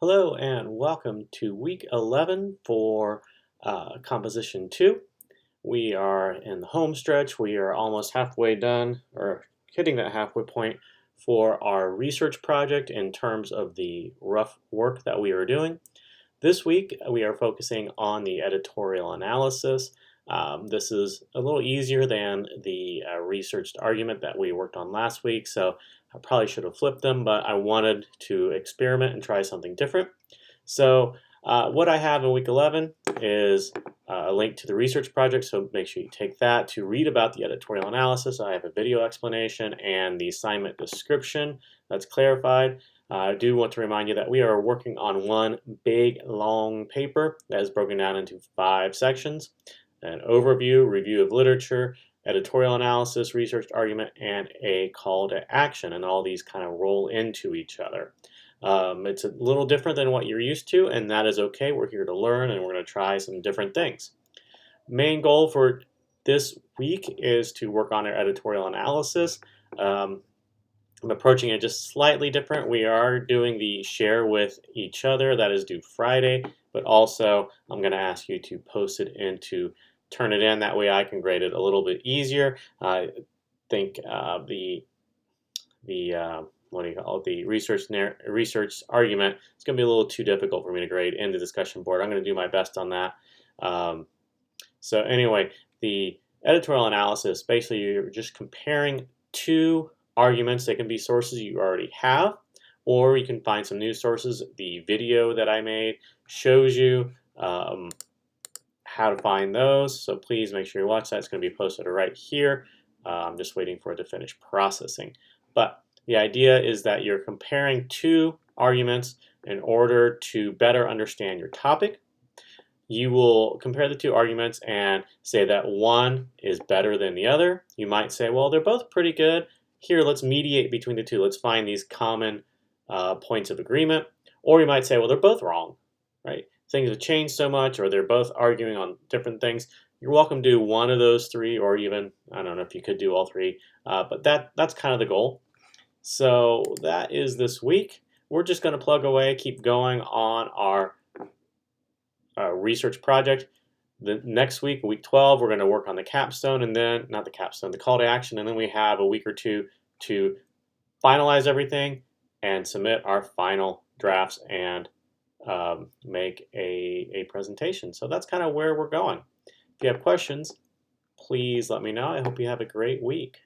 Hello and welcome to week 11 for Composition 2. We are in the home stretch. We are almost halfway done, or hitting that halfway point for our research project in terms of the rough work that we are doing. This week we are focusing on the editorial analysis. This is a little easier than the researched argument that we worked on last week, so I probably should have flipped them, but I wanted to experiment and try something different. So what I have in week 11 is a link to the research project, so make sure you take that to read about the editorial analysis. I have a video explanation and the assignment description that's clarified. I do want to remind you that we are working on one big, long paper that is broken down into 5 sections: an overview, review of literature, editorial analysis, research argument, and a call to action. And all these kind of roll into each other. It's a little different than what you're used to, and that is okay. We're here to learn, and we're going to try some different things. Main goal for this week is to work on our editorial analysis. I'm approaching it just slightly different. We are doing the share with each other. That is due Friday, but also I'm going to ask you to post it into Turnitin. That way I can grade it a little bit easier. I think the what do you call it? The research argument is going to be a little too difficult for me to grade in the discussion board. I'm going to do my best on that. So anyway, the editorial analysis, basically you're just comparing two arguments. They can be sources you already have, or you can find some new sources. The video that I made shows you how to find those, so please make sure you watch that. It's going to be posted right here. I'm just waiting for it to finish processing. But the idea is that you're comparing two arguments in order to better understand your topic. You will compare the two arguments and say that one is better than the other. You might say, well, they're both pretty good. Here, let's mediate between the two. Let's find these common points of agreement. Or you might say, well, they're both wrong, right? Things have changed so much, or they're both arguing on different things. You're welcome to do one of those three, or even, I don't know if you could do all three, but that's kind of the goal. So that is this week. We're just going to plug away, keep going on our research project. The next week, week 12, we're going to work on the capstone, and then, not the capstone, the call to action, and then we have a week or two to finalize everything and submit our final drafts and make a presentation. So that's kind of where we're going. If you have questions, please let me know. I hope you have a great week.